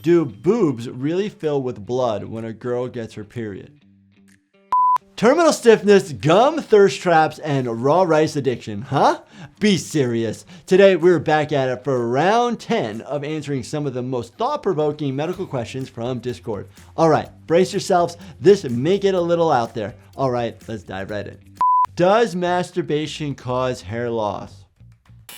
Do boobs really fill with blood when a girl gets her period? Terminal stiffness, gum, thirst traps, and raw rice addiction, huh? Be serious. Today, we're back at it for round 10 of answering some of the most thought-provoking medical questions from Discord. All right, brace yourselves. This may get a little out there. All right, let's dive right in. Does masturbation cause hair loss?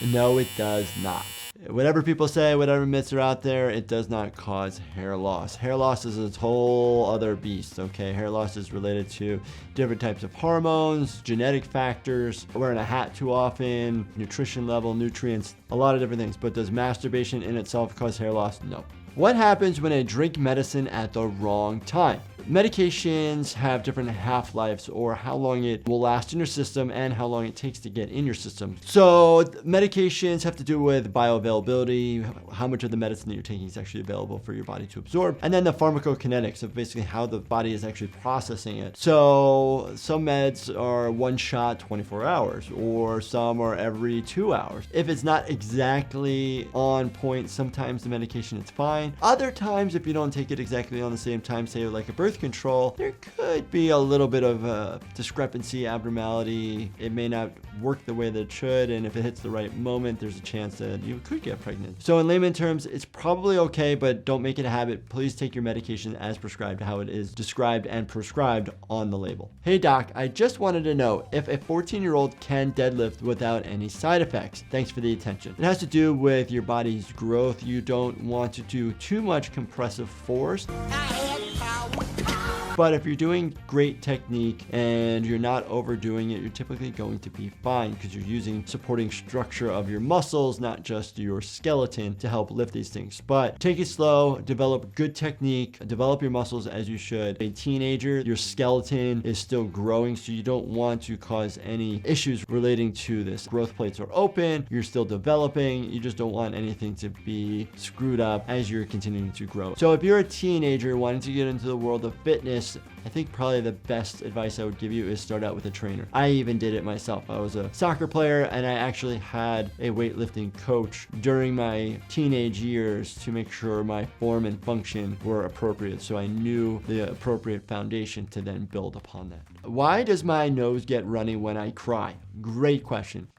No, it does not. Whatever people say, whatever myths are out there, it does not cause hair loss. Hair loss is a whole other beast, okay? Hair loss is related to different types of hormones, genetic factors, wearing a hat too often, nutrition level, nutrients, a lot of different things. But does masturbation in itself cause hair loss? No. What happens when I drink medicine at the wrong time? Medications have different half-lives, or how long it will last in your system and how long it takes to get in your system. So medications have to do with bioavailability, how much of the medicine that you're taking is actually available for your body to absorb, and then the pharmacokinetics of basically how the body is actually processing it. So some meds are one shot 24 hours, or some are every 2 hours. If it's not exactly on point, sometimes the medication is fine. Other times, if you don't take it exactly on the same time, say like a birth control, there could be a little bit of a discrepancy, abnormality. It may not work the way that it should, and if it hits the right moment, there's a chance that you could get pregnant. So in layman terms, it's probably okay, but don't make it a habit. Please take your medication as prescribed, how it is described and prescribed on the label. Hey doc, I just wanted to know if a 14-year-old can deadlift without any side effects. Thanks for the attention. It has to do with your body's growth. You don't want to do too much compressive force. But if you're doing great technique and you're not overdoing it, you're typically going to be fine because you're using supporting structure of your muscles, not just your skeleton, to help lift these things. But take it slow, develop good technique, develop your muscles as you should. A teenager, your skeleton is still growing, so you don't want to cause any issues relating to this. Growth plates are open, you're still developing, you just don't want anything to be screwed up as you're continuing to grow. So if you're a teenager wanting to get into the world of fitness, I think probably the best advice I would give you is start out with a trainer. I even did it myself. I was a soccer player and I actually had a weightlifting coach during my teenage years to make sure my form and function were appropriate. So I knew the appropriate foundation to then build upon that. Why does my nose get runny when I cry? Great question.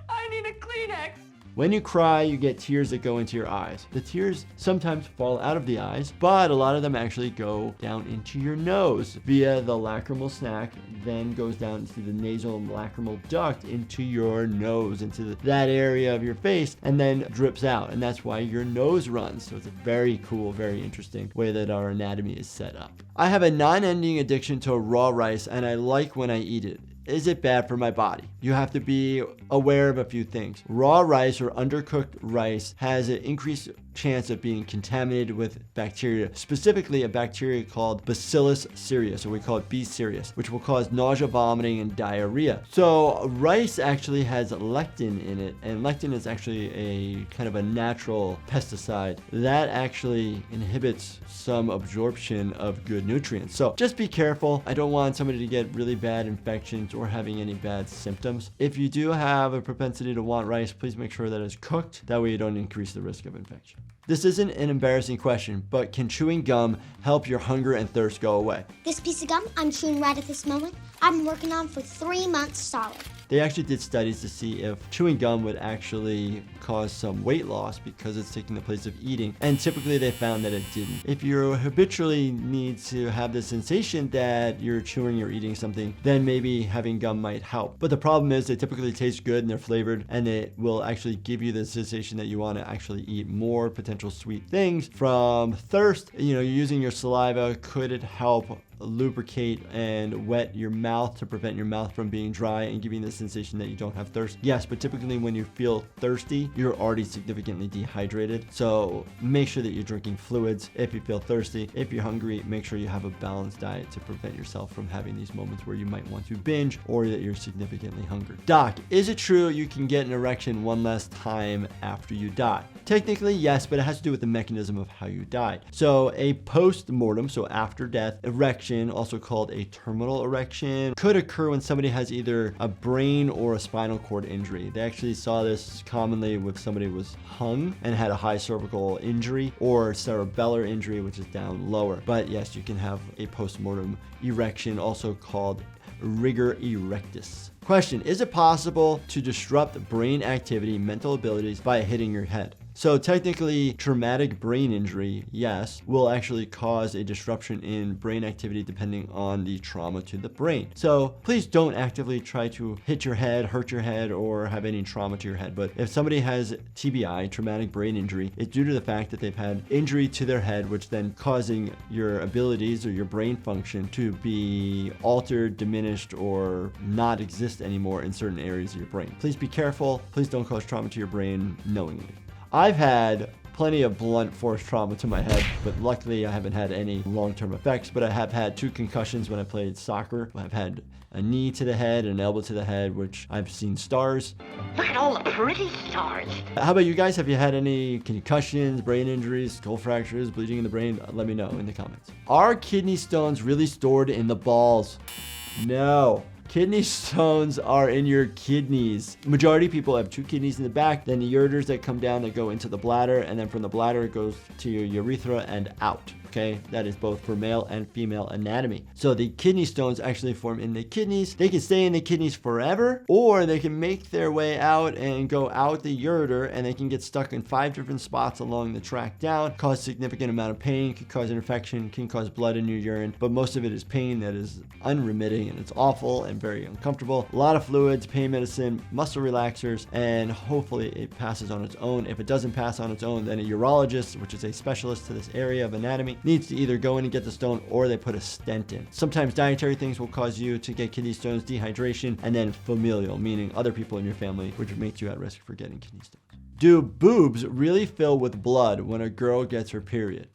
I need a Kleenex. When you cry, you get tears that go into your eyes. The tears sometimes fall out of the eyes, but a lot of them actually go down into your nose via the lacrimal sac, then goes down into the nasal and lacrimal duct into your nose, into that area of your face, and then drips out. And that's why your nose runs. So it's a very cool, very interesting way that our anatomy is set up. I have a non-ending addiction to raw rice, and I like when I eat it. Is it bad for my body? You have to be aware of a few things. Raw rice or undercooked rice has an increased chance of being contaminated with bacteria, specifically a bacteria called Bacillus cereus, or we call it B. cereus, which will cause nausea, vomiting, and diarrhea. So rice actually has lectin in it, and lectin is actually a kind of a natural pesticide that actually inhibits some absorption of good nutrients. So just be careful. I don't want somebody to get really bad infections or having any bad symptoms. If you do have a propensity to want rice, please make sure that it's cooked. That way you don't increase the risk of infection. This isn't an embarrassing question, but can chewing gum help your hunger and thirst go away? This piece of gum I'm chewing right at this moment, I've been working on for 3 months solid. They actually did studies to see if chewing gum would actually cause some weight loss because it's taking the place of eating, and typically they found that it didn't. If you habitually need to have the sensation that you're chewing or eating something, then maybe having gum might help. But the problem is they typically taste good and they're flavored, and it will actually give you the sensation that you want to actually eat more potential sweet things. From thirst, you're using your saliva. Could it help lubricate and wet your mouth to prevent your mouth from being dry and giving the sensation that you don't have thirst? Yes, but typically when you feel thirsty, you're already significantly dehydrated. So make sure that you're drinking fluids if you feel thirsty. If you're hungry, make sure you have a balanced diet to prevent yourself from having these moments where you might want to binge or that you're significantly hungry. Doc, is it true you can get an erection one less time after you die? Technically, yes, but it has to do with the mechanism of how you died. So a post-mortem, so after death, erection erection, also called a terminal erection, could occur when somebody has either a brain or a spinal cord injury. They actually saw this commonly with somebody who was hung and had a high cervical injury, or cerebellar injury, which is down lower. But yes, you can have a post-mortem erection, also called rigor erectus. Question: is it possible to disrupt brain activity, mental abilities by hitting your head? So technically, traumatic brain injury, yes, will actually cause a disruption in brain activity depending on the trauma to the brain. So please don't actively try to hit your head, hurt your head, or have any trauma to your head. But if somebody has TBI, traumatic brain injury, it's due to the fact that they've had injury to their head, which then causing your abilities or your brain function to be altered, diminished, or not exist anymore in certain areas of your brain. Please be careful. Please don't cause trauma to your brain knowingly. I've had plenty of blunt force trauma to my head, but luckily I haven't had any long-term effects. But I have had 2 concussions when I played soccer. I've had a knee to the head, an elbow to the head, which I've seen stars. Look at all the pretty stars. How about you guys? Have you had any concussions, brain injuries, skull fractures, bleeding in the brain? Let me know in the comments. Are kidney stones really stored in the balls? No. Kidney stones are in your kidneys. Majority of people have 2 kidneys in the back, then the ureters that come down that go into the bladder, and then from the bladder it goes to your urethra and out. Okay, that is both for male and female anatomy. So the kidney stones actually form in the kidneys. They can stay in the kidneys forever, or they can make their way out and go out the ureter, and they can get stuck in 5 different spots along the track down, cause significant amount of pain, can cause an infection, can cause blood in your urine, but most of it is pain that is unremitting, and it's awful and very uncomfortable. A lot of fluids, pain medicine, muscle relaxers, and hopefully it passes on its own. If it doesn't pass on its own, then a urologist, which is a specialist to this area of anatomy, needs to either go in and get the stone, or they put a stent in. Sometimes dietary things will cause you to get kidney stones, dehydration, and then familial, meaning other people in your family, which makes you at risk for getting kidney stones. Do boobs really fill with blood when a girl gets her period?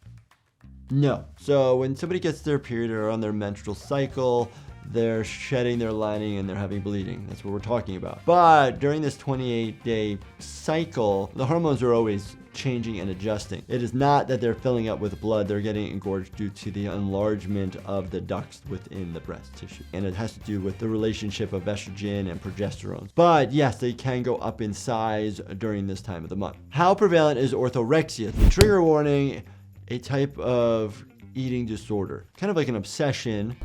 No. So when somebody gets their period or on their menstrual cycle, they're shedding their lining and they're having bleeding. That's what we're talking about. But during this 28-day cycle, the hormones are always changing and adjusting. It is not that they're filling up with blood, they're getting engorged due to the enlargement of the ducts within the breast tissue. And it has to do with the relationship of estrogen and progesterone. But yes, they can go up in size during this time of the month. How prevalent is orthorexia? Trigger warning, a type of eating disorder, kind of like an obsession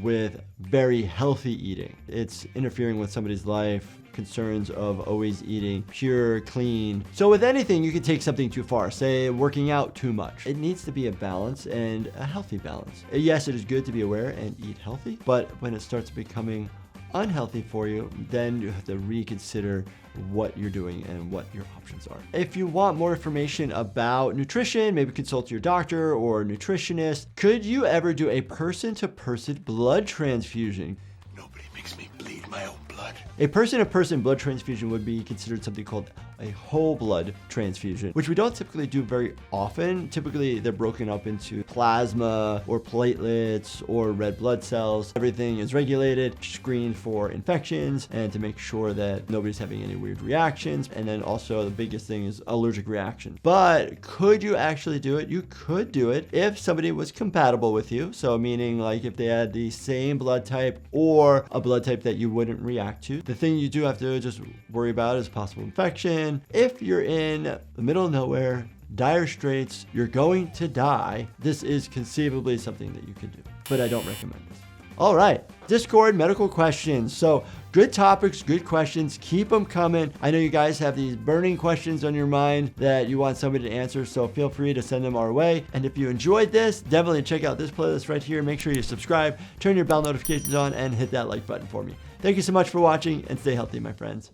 with very healthy eating. It's interfering with somebody's life, concerns of always eating pure, clean. So with anything, you can take something too far, say working out too much. It needs to be a balance, and a healthy balance. Yes, it is good to be aware and eat healthy, but when it starts becoming unhealthy for you, then you have to reconsider what you're doing and what your options are. If you want more information about nutrition, maybe consult your doctor or nutritionist. Could you ever do a person-to-person blood transfusion? Nobody makes me bleed my own blood. A person-to-person blood transfusion would be considered something called a whole blood transfusion, which we don't typically do very often. Typically, they're broken up into plasma or platelets or red blood cells. Everything is regulated, screened for infections, and to make sure that nobody's having any weird reactions. And then also the biggest thing is allergic reactions. But could you actually do it? You could do it if somebody was compatible with you. So meaning like if they had the same blood type or a blood type that you wouldn't react to. The thing you do have to just worry about is possible infection. If you're in the middle of nowhere, dire straits, you're going to die, this is conceivably something that you could do, but I don't recommend this. All right, Discord medical questions. So good topics, good questions, keep them coming. I know you guys have these burning questions on your mind that you want somebody to answer, so feel free to send them our way. And if you enjoyed this, definitely check out this playlist right here. Make sure you subscribe, turn your bell notifications on, and hit that like button for me. Thank you so much for watching, and stay healthy, my friends.